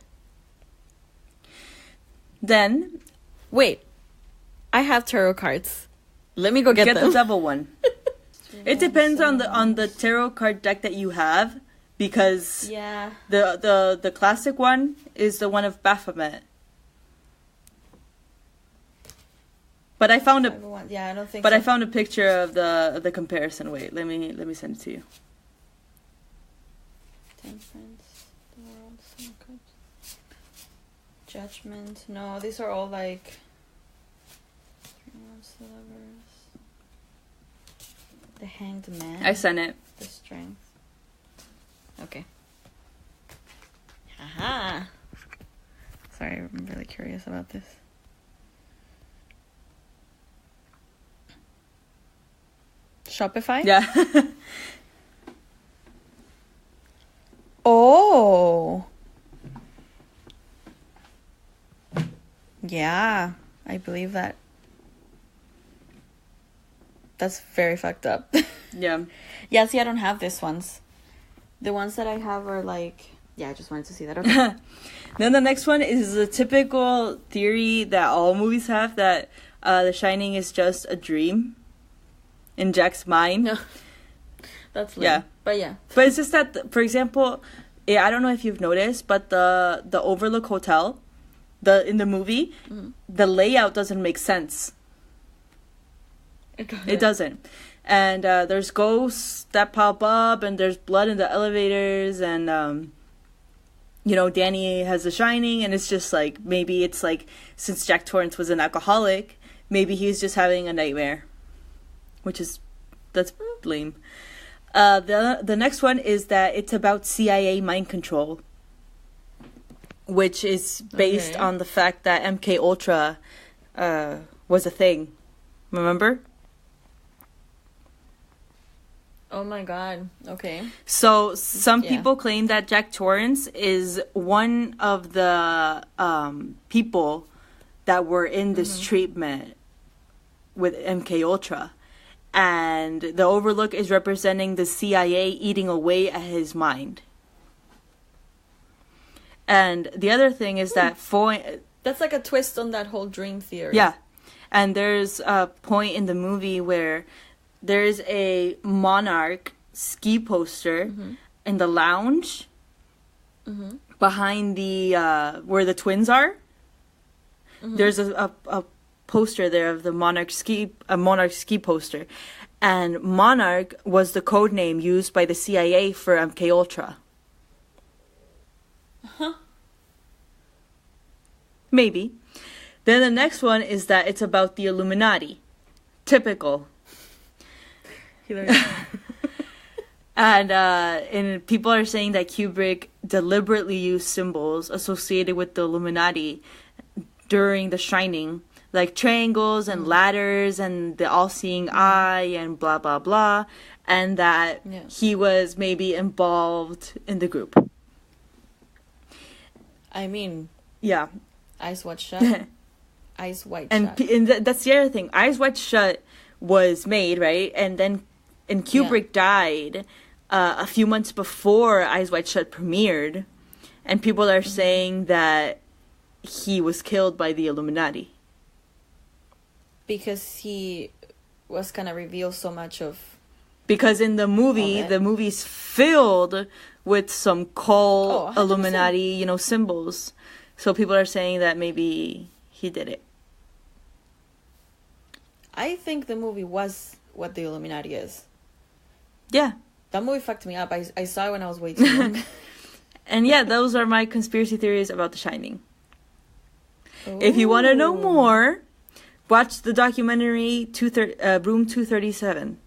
Then Wait. I have tarot cards. Let me go get them. the devil one. It depends on the tarot card deck that you have, because Yeah. the classic one is the one of Baphomet. But I found Yeah, I don't think But so. I found a picture of the comparison. Wait, let me send it to you. Temperance, the world, Seven of Cups. Judgment. No, these are all like 3 Wands, the Lovers. The Hanged Man. I sent it. The Strength. Okay. Haha. Sorry, I'm really curious about this. Shopify? Yeah. Oh. Yeah, I believe that. That's very fucked up. Yeah. Yeah, see, I don't have these ones. The ones that I have are like... Yeah, I just wanted to see that. Okay. Then the next one is the typical theory that all movies have, that The Shining is just a dream in Jack's mind. No. That's lame. Yeah. But yeah. But it's just that, for example, yeah, I don't know if you've noticed, but the Overlook Hotel, in the movie, the layout doesn't make sense. It doesn't. And there's ghosts that pop up, and there's blood in the elevators, and Danny has The Shining, and it's just like, maybe it's like, since Jack Torrance was an alcoholic, maybe he's just having a nightmare, that's lame. The next one is that it's about CIA mind control, which is based on the fact that MK Ultra was a thing. Remember? Oh my god. Okay. So some people claim that Jack Torrance is one of the people that were in this treatment with MK Ultra, and the Overlook is representing the CIA eating away at his mind. And the other thing is that That's like a twist on that whole dream theory. yeah, and there's a point in the movie where there's a Monarch ski poster in the lounge behind the where the twins are. There's a poster there of the Monarch ski poster, and Monarch was the code name used by the CIA for MK Ultra. Maybe. Then the next one is that it's about the Illuminati. Typical. Hilary. And people are saying that Kubrick deliberately used symbols associated with the Illuminati during The Shining, like triangles and ladders and the all-seeing eye and blah, blah, blah, and that he was maybe involved in the group. I mean... Yeah. Eyes Wide Shut. Eyes Wide Shut. And that's the other thing. Eyes Wide Shut was made, right? And Kubrick died a few months before Eyes Wide Shut premiered, and people are saying that he was killed by the Illuminati. Because he was gonna reveal so much of... Because in the movie, the movie's filled with some cult Illuminati, symbols. So people are saying that maybe he did it. I think the movie was what the Illuminati is. Yeah. That movie fucked me up. I saw it when I was way too young. And yeah, those are my conspiracy theories about The Shining. If you want to know more, watch the documentary Room 237.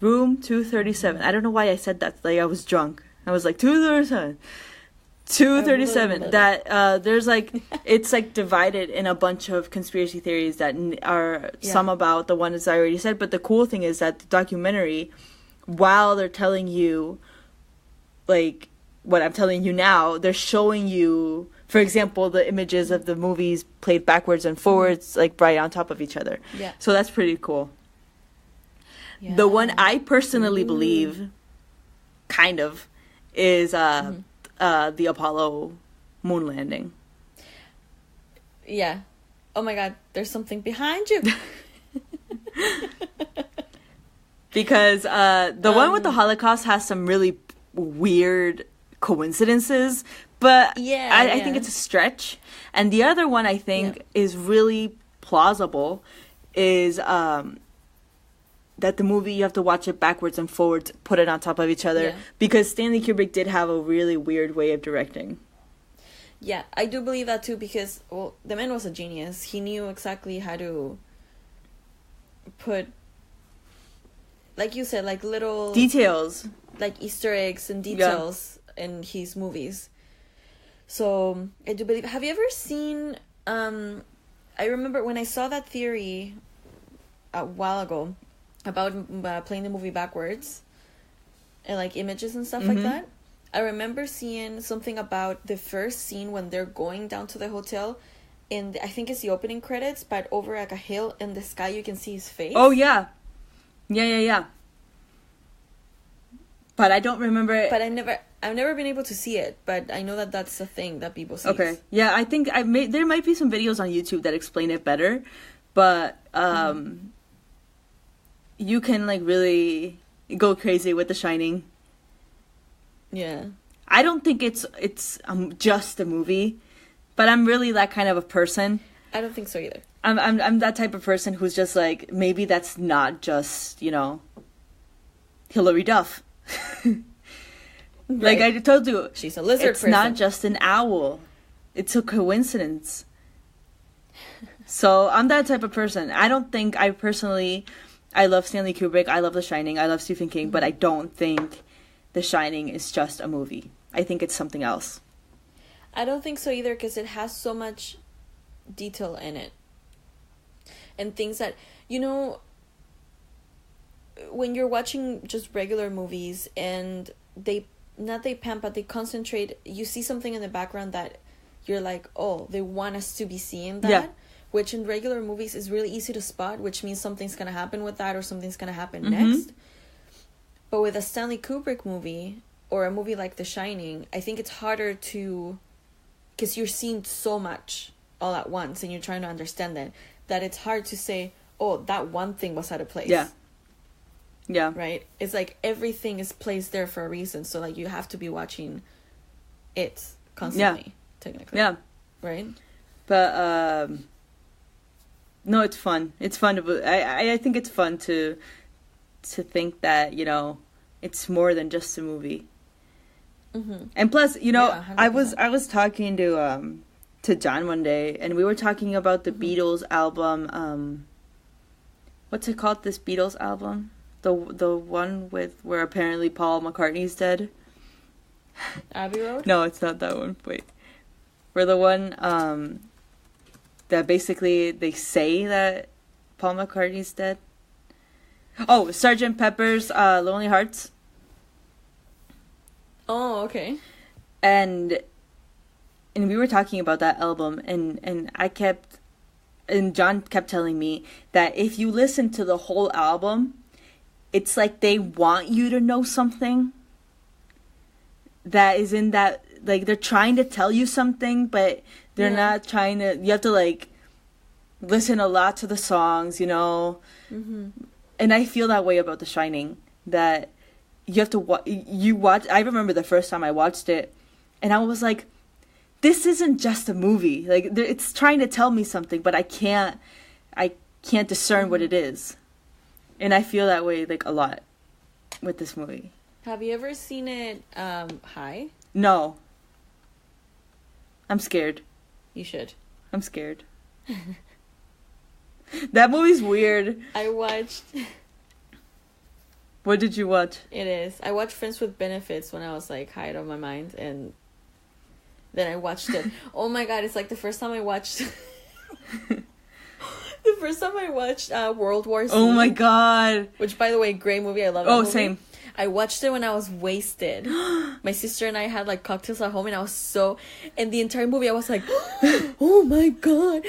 Room 237. I don't know why I said that. Like, I was drunk. I was like, 237. 237. That, there's like, it's like divided in a bunch of conspiracy theories that are some about the ones I already said. But the cool thing is that the documentary, while they're telling you, like, what I'm telling you now, they're showing you, for example, the images of the movies played backwards and forwards, like right on top of each other. Yeah. So that's pretty cool. Yeah. The one I personally believe, kind of, is the Apollo moon landing. Yeah. Oh my God, there's something behind you. Because the one with the Holocaust has some really weird coincidences, but I think it's a stretch. And the other one I think is really plausible is that the movie, you have to watch it backwards and forwards, put it on top of each other, because Stanley Kubrick did have a really weird way of directing. Yeah, I do believe that too, because, well, the man was a genius. He knew exactly how to put, like you said, like little details, like Easter eggs and details in his movies. So I do believe. Have you ever seen? I remember when I saw that theory a while ago about playing the movie backwards and like images and stuff like that. I remember seeing something about the first scene when they're going down to the hotel, and I think it's the opening credits, but over like a hill in the sky you can see his face. Oh yeah. But I don't remember it. But I've never been able to see it, but I know that that's a thing that people see. Okay. Yeah, I think there might be some videos on YouTube that explain it better, but you can like really go crazy with The Shining. Yeah. I don't think it's just a movie, but I'm really that kind of a person. I don't think so either. I'm that type of person who's just like, maybe that's not just, Hilary Duff. Like I told you, she's a lizard person. It's not just an owl. It's a coincidence. So I'm that type of person. I don't think I love Stanley Kubrick. I love The Shining. I love Stephen King. But I don't think The Shining is just a movie. I think it's something else. I don't think so either, because it has so much detail in it. And things that, when you're watching just regular movies and they concentrate, you see something in the background that you're like, oh, they want us to be seeing that. Yeah. Which in regular movies is really easy to spot, which means something's going to happen with that or something's going to happen next. But with a Stanley Kubrick movie or a movie like The Shining, I think it's harder to, because you're seeing so much all at once and you're trying to understand it, that it's hard to say, oh, that one thing was out of place. Yeah. Right? It's like everything is placed there for a reason. So like you have to be watching it constantly, technically. Yeah. Right? But, no, it's fun. It's fun I think it's fun to think that, it's more than just a movie. And plus, I was talking to John one day, and we were talking about the Beatles album. What's it called? This Beatles album, the one where apparently Paul McCartney's dead. Abbey Road? No, it's not that one. Wait, where the one that basically they say that Paul McCartney's dead. Oh, Sgt. Pepper's Lonely Hearts. Oh, okay. And we were talking about that album, and John kept telling me that if you listen to the whole album, it's like they want you to know something that is in that, like they're trying to tell you something, but they're not trying to, you have to like listen a lot to the songs, And I feel that way about The Shining, that you have to watch. I remember the first time I watched it, and I was like, this isn't just a movie. Like it's trying to tell me something, but I can't discern what it is. And I feel that way, like, a lot with this movie. Have you ever seen it high? No. I'm scared. You should. I'm scared. That movie's weird. I watched... What did you watch? It is. I watched Friends with Benefits when I was, like, high on my mind, and then I watched it. Oh my god, it's like the first time I watched... The first time I watched World War Z. Oh my god. Which, by the way, great movie. I love that movie. Same. I watched it when I was wasted. My sister and I had, like, cocktails at home, and I was so... And the entire movie, I was like, oh my god.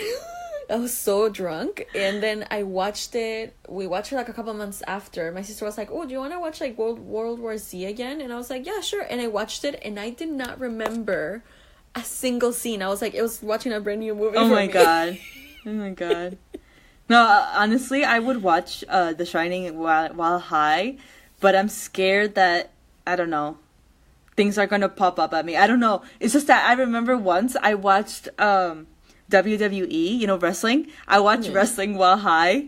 I was so drunk. And then I watched it. We watched it, like, a couple months after. My sister was like, oh, do you want to watch, like, World War Z again? And I was like, yeah, sure. And I watched it, and I did not remember a single scene. I was like, it was watching a brand new movie Oh for my me. god. Oh my god. No, honestly, I would watch The Shining while high, but I'm scared that, I don't know, things are gonna pop up at me. I don't know. It's just that I remember once I watched WWE, you know, wrestling. I watched wrestling while high.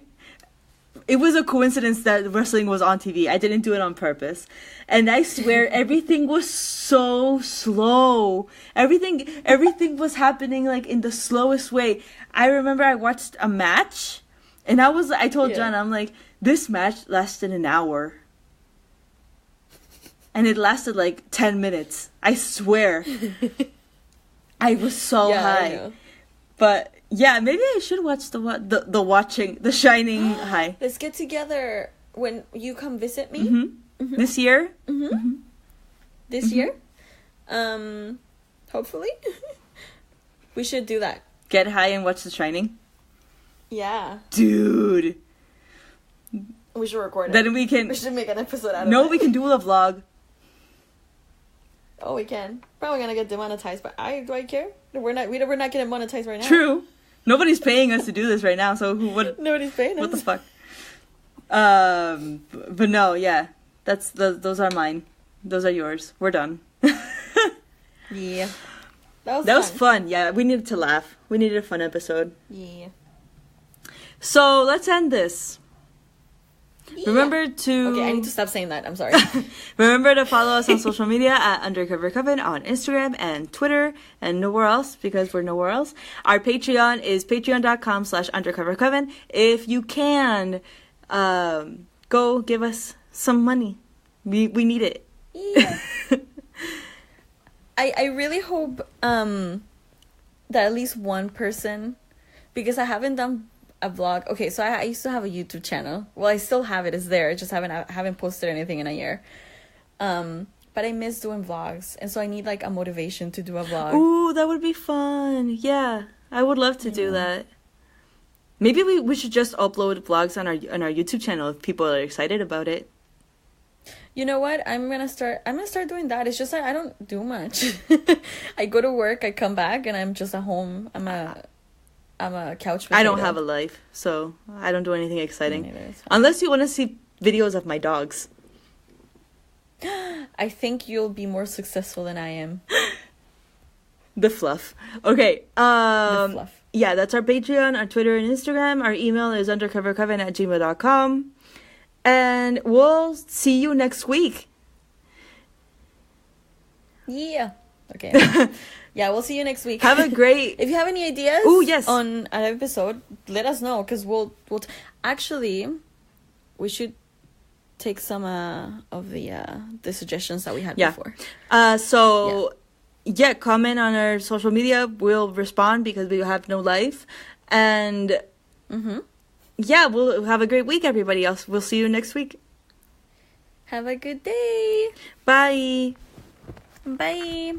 It was a coincidence that wrestling was on TV. I didn't do it on purpose. And I swear everything was so slow. Everything was happening, like, in the slowest way. I remember I watched a match, and I told John, I'm like, this match lasted an hour. And it lasted, like, 10 minutes. I swear. I was so high. I know. But, yeah, maybe I should watch The Shining high. Let's get together when you come visit me. Mm-hmm. This year? This year. Hopefully. We should do that. Get high and watch The Shining? Yeah. Dude. We should record it. Then we can... We should make an episode out of it. No, we can do a vlog. Oh, we can. Probably gonna get demonetized, but do I care? We're not getting monetized right now. True. Nobody's paying us to do this right now, so Nobody's paying us. what the fuck? But no, yeah. Those are mine. Those are yours. We're done. Yeah. That was fun. Yeah, we needed to laugh. We needed a fun episode. Yeah. So, let's end this. Remember to... Okay, I need to stop saying that. I'm sorry. Remember to follow us on social media at Undercover Coven on Instagram and Twitter and nowhere else, because we're nowhere else. Our Patreon is patreon.com/undercovercoven. If you can, go give us some money. We need it. Yeah. I really hope that at least one person, because I haven't done a vlog. Okay, so I used to have a YouTube channel. Well, I still have it. It's there. I just haven't posted anything in a year. But I miss doing vlogs, and so I need, like, a motivation to do a vlog. Ooh, that would be fun. Yeah, I would love to do that. Maybe we should just upload vlogs on our YouTube channel if people are excited about it. You know what? I'm gonna start doing that. It's just that I don't do much. I go to work, I come back, and I'm just at home. I'm a couch potato. I don't have a life, so I don't do anything exciting. Neither. Unless you want to see videos of my dogs. I think you'll be more successful than I am. The fluff. Okay. The fluff. Yeah, that's our Patreon, our Twitter, and Instagram. Our email is undercovercoven@gmail.com. And we'll see you next week. Yeah. Okay. Yeah, we'll see you next week. Have a great... If you have any ideas yes. on an episode, let us know, because we'll actually, we should take some of the suggestions that we had before. Yeah, comment on our social media. We'll respond because we have no life. And yeah, we'll have a great week, everybody else. We'll see you next week. Have a good day. Bye. Bye.